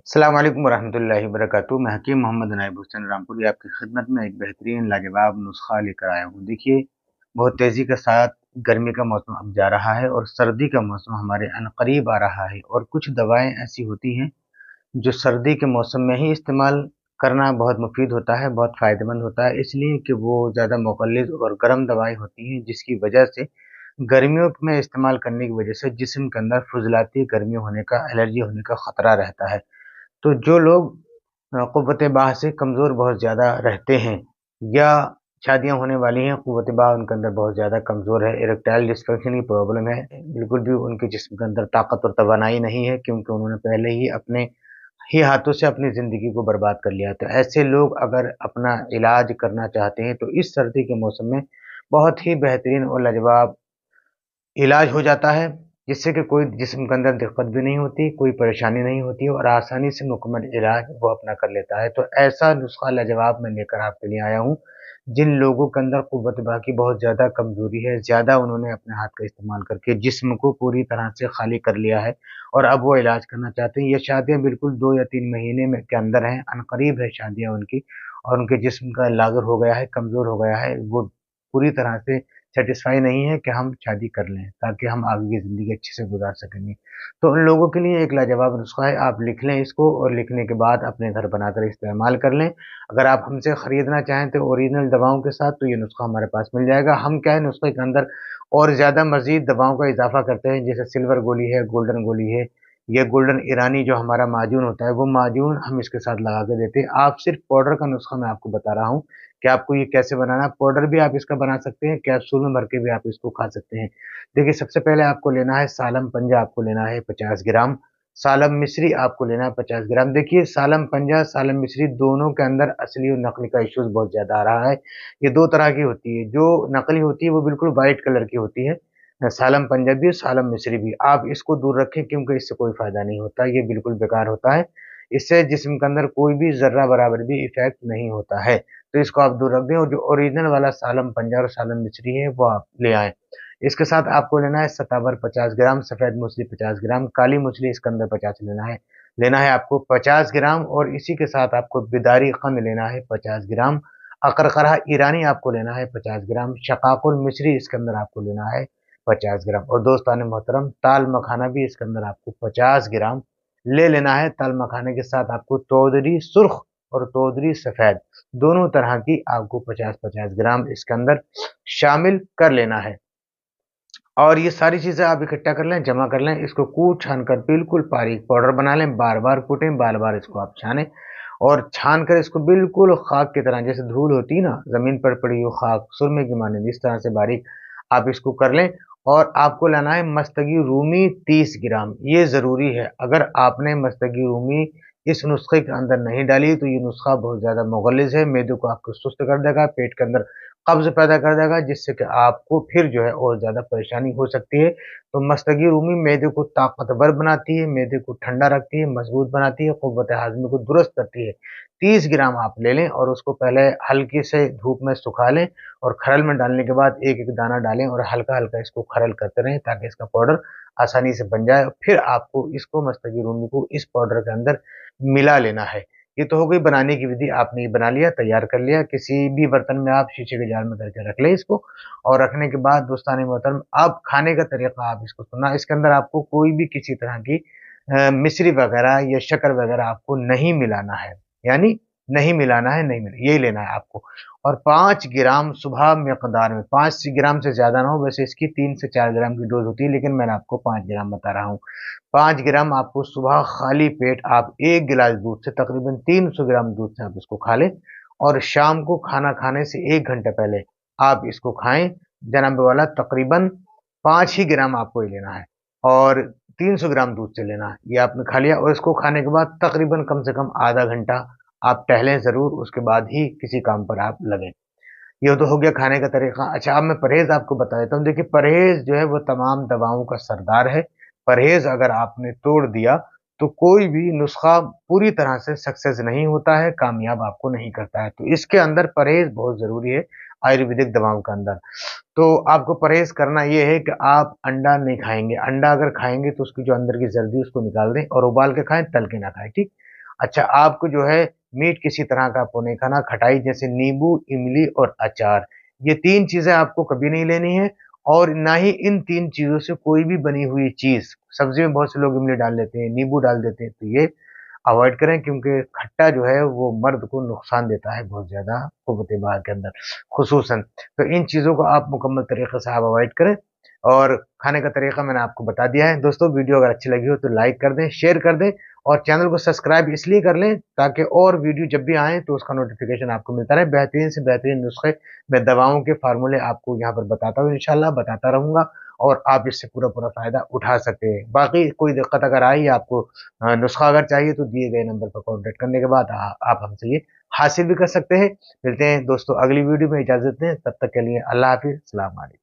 अस्सलाम वालेकुम वरहमतुल्लाहि वबरकातुहू। मैं हकीम मोहम्मद नाइब हुसैन रामपुरी आपकी खिदमत में एक बेहतरीन लाजवाब नुस्खा लेकर आया हूँ। देखिए, बहुत तेज़ी के साथ गर्मी का मौसम अब जा रहा है और सर्दी का मौसम हमारे अनकरीब आ रहा है और कुछ दवाएँ ऐसी होती हैं जो सर्दी के मौसम में ही इस्तेमाल करना बहुत मुफीद होता है, बहुत फ़ायदेमंद होता है, इसलिए कि वो ज़्यादा मुग़ल्लिज़ और गर्म दवाएँ होती हैं, जिसकी वजह से गर्मियों में इस्तेमाल करने की वजह से जिस्म के अंदर फ़ुज़लाती गर्मी होने का, एलर्जी होने का ख़तरा रहता है। तो जो लोग क़ुव्वत-ए-बाह से कमज़ोर बहुत ज़्यादा रहते हैं या शादियाँ होने वाली हैं, क़ुव्वत-ए-बाह उनके अंदर बहुत ज़्यादा कमज़ोर है, इरेक्टाइल डिस्फंक्शन की प्रॉब्लम है, बिल्कुल भी उनके जिस्म के अंदर ताकत और तवानाई नहीं है क्योंकि उन्होंने पहले ही हाथों से अपनी ज़िंदगी को बर्बाद कर लिया। तो ऐसे लोग अगर अपना इलाज करना चाहते हैं, तो इस सर्दी के मौसम में बहुत ही बेहतरीन और लाजवाब इलाज हो जाता है, जिससे कि कोई जिस्म के अंदर दिक्कत भी नहीं होती, कोई परेशानी नहीं होती और आसानी से मुकम्मल इलाज वो अपना कर लेता है। तो ऐसा नुस्खा लाजवाब मैं लेकर आपके लिए आया हूँ, जिन लोगों के अंदर क़ुव्वत-ए-बाह की बहुत ज़्यादा कमज़ोरी है, ज़्यादा उन्होंने अपने हाथ का इस्तेमाल करके जिस्म को पूरी तरह से खाली कर लिया है और अब वो इलाज करना चाहते हैं। ये शादियाँ बिल्कुल 2 या 3 महीने में के अंदर हैं, अनकरीब है शादियाँ उनकी और उनके जिस्म का लागर हो गया है, कमज़ोर हो गया है, वो पूरी तरह से सैटिस्फाई नहीं है कि हम शादी कर लें, ताकि हम आगे की ज़िंदगी अच्छे से गुज़ार सकेंगे। तो उन लोगों के लिए एक लाजवाब नुस्खा है, आप लिख लें इसको और लिखने के बाद अपने घर बनाकर इस्तेमाल कर लें। अगर आप हमसे ख़रीदना चाहें तो ओरिजिनल दवाओं के साथ तो ये नुस्खा हमारे पास मिल जाएगा। हम क्या है नुस्खे के अंदर और ज़्यादा मज़ीद दवाओं का इज़ाफ़ा करते हैं, जैसे सिल्वर गोली है, गोल्डन गोली है, ये गोल्डन ईरानी जो हमारा माजून होता है, वो माजून हम इसके साथ लगा के देते हैं। आप सिर्फ़ पाउडर का नुस्खा मैं आपको बता रहा हूँ कि आपको ये कैसे बनाना है। पाउडर भी आप इसका बना सकते हैं, कैप्सूल में भर के भी आप इसको खा सकते हैं। देखिए, सबसे पहले आपको लेना है सालम पंजा आपको लेना है 50 ग्राम, सालम मिश्री आपको लेना है 50 ग्राम। देखिए, सालम पंजा, सालम मिश्री दोनों के अंदर असली और नकली का इश्यूज़ बहुत ज़्यादा आ रहा है। ये 2 तरह की होती है, जो नकली होती है वो बिल्कुल व्हाइट कलर की होती है, सालम पंजा भी, सालम मिश्री भी। आप इसको दूर रखें क्योंकि इससे कोई फ़ायदा नहीं होता, ये बिल्कुल बेकार होता है। इससे जिस्म के अंदर कोई भी ज़र्रा बराबर भी इफ़ेक्ट नहीं होता है। तो इसको आप दूर रख दें और जो ओरिजिनल वाला सालम पंजा और सालम मिश्री है वो आप ले आएँ। इसके साथ आपको लेना है सताबर 50 ग्राम, सफ़ेद मूसली 50 ग्राम, काली मूसली इसके अंदर 50 लेना है आपको 50 ग्राम और इसी के साथ आपको बिदारी क़ंद लेना है 50 ग्राम, अकरकरा ईरानी आपको लेना है 50 ग्राम, शकाकुल मिश्री इसके अंदर आपको लेना है 50 ग्राम और दोस्तान मोहतरम ताल मखाना भी इसके अंदर आपको 50 ग्राम ले लेना है। ताल मखाने के साथ आपको तोदरी सुर्ख़ और तोदरी सफ़ेद दोनों तरह की आपको 50-50 ग्राम इसके अंदर शामिल कर लेना है। और ये सारी चीज़ें आप इकट्ठा कर लें, जमा कर लें, इसको कूट-छान कर बिल्कुल बारीक पाउडर बना लें, बार-बार कूटें, बार-बार इसको आप छानें और छान कर इसको बिल्कुल खाक की तरह जैसे धूल होती है ना, ज़मीन पर पड़ी हो खाक, सुरमे की मानंद इस तरह से बारीक आप इसको कर लें और आपको लाना है मस्तगी रूमी 30 ग्राम, ये ज़रूरी है। अगर आपने मस्तगी रूमी इस नुस्खे के अंदर नहीं डाली, तो ये नुस्खा बहुत ज़्यादा मुग़ल्लिज़ है, मैदे को आपको सुस्त कर देगा, पेट के अंदर कब्ज़ पैदा कर देगा, जिससे कि आपको फिर जो है और ज़्यादा परेशानी हो सकती है। तो मस्तगी रूमी मैदे को ताकतवर बनाती है, मैदे को ठंडा रखती है, मज़बूत बनाती है, क़ुव्वत हाज़मे को दुरुस्त करती है। 30 ग्राम आप ले लें और उसको पहले हल्के से धूप में सुखा लें और खरल में डालने के बाद एक-एक दाना डालें और हल्का-हल्का इसको खरल करते रहें ताकि इसका पाउडर आसानी से बन जाए। फिर आपको इसको मस्तगी रूमी को इस पाउडर के अंदर मिला लेना है। ये तो हो गई बनाने की विधि, आपने ये बना लिया, तैयार कर लिया, किसी भी बर्तन में आप शीशे के जार में करके रख लें इसको और रखने के बाद दोस्तान मोहतरम अब खाने का तरीका आप इसको सुनना, इसके अंदर आपको कोई भी किसी तरह की मिश्री वगैरह या शक्कर वगैरह आपको नहीं मिलाना है, यानी नहीं मिलाना है, नहीं मिला यही लेना है आपको और 5 ग्राम सुबह मिकदार में 5 ग्राम से ज़्यादा ना हो, वैसे इसकी 3 से 4 ग्राम की डोज़ होती है, लेकिन मैंने आपको 5 ग्राम बता रहा हूँ। 5 ग्राम आपको सुबह खाली पेट आप 1 गिलास दूध से तकरीबन 300 ग्राम दूध से आप इसको खा लें और शाम को खाना खाने से 1 घंटे पहले आप इसको खाएँ। जनाब वाला तकरीबन 5 ही ग्राम आपको ये लेना है और 300 ग्राम दूध से लेना है। ये आपने खा लिया और इसको खाने के बाद तकरीबन कम से कम आधा घंटा आप टहलें ज़रूर, उसके बाद ही किसी काम पर आप लगें। ये तो हो गया खाने का तरीका। अच्छा, अब मैं परहेज़ आपको बता देता हूँ। देखिए, परहेज़ जो है वो तमाम दवाओं का सरदार है। परहेज़ अगर आपने तोड़ दिया, तो कोई भी नुस्खा पूरी तरह से सक्सेस नहीं होता है, कामयाब आपको नहीं करता है। तो इसके अंदर परहेज़ बहुत ज़रूरी है, आयुर्वेदिक दवाओं के अंदर। तो आपको परहेज़ करना ये है कि आप अंडा नहीं खाएँगे। अंडा अगर खाएँगे तो उसकी जो अंदर की ज़र्दी है उसको निकाल दें और उबाल के खाएँ, तल के ना खाएँ, ठीक? अच्छा, आपको जो है मीट किसी तरह का आपको नहीं खाना, खटाई जैसे नींबू, इमली और अचार, ये 3 चीज़ें आपको कभी नहीं लेनी है और ना ही इन 3 चीज़ों से कोई भी बनी हुई चीज़, सब्ज़ी में बहुत से लोग इमली डाल देते हैं, नींबू डाल देते हैं, तो ये अवॉइड करें क्योंकि खट्टा जो है वो मर्द को नुकसान देता है बहुत ज़्यादा क़ुव्वत बाह के अंदर ख़ुसूसन। तो इन चीज़ों को आप मुकम्मल तरीक़े से आप अवॉइड करें और खाने का तरीक़ा मैंने आपको बता दिया है। दोस्तों वीडियो अगर अच्छी लगी हो तो लाइक कर दें, शेयर कर दें और चैनल को सब्सक्राइब इसलिए कर लें ताकि और वीडियो जब भी आएँ तो उसका नोटिफ़िकेशन आपको मिलता रहे। बेहतरीन से बेहतरीन नुस्खे मैं दवाओं के फ़ॉर्मूले आपको यहाँ पर बताता हूँ, इंशाअल्लाह बताता रहूँगा और आप इससे पूरा-पूरा फ़ायदा उठा सकते हैं। बाकी कोई दिक्कत अगर आई आपको नुस्खा अगर चाहिए तो दिए गए नंबर पर कॉन्टैक्ट करने के बाद आप हमसे ये हासिल भी कर सकते हैं। मिलते हैं दोस्तों अगली वीडियो में, इजाज़त दें, तब तक के लिए अल्लाह हाफ़िज़, अस्सलाम वालेकुम।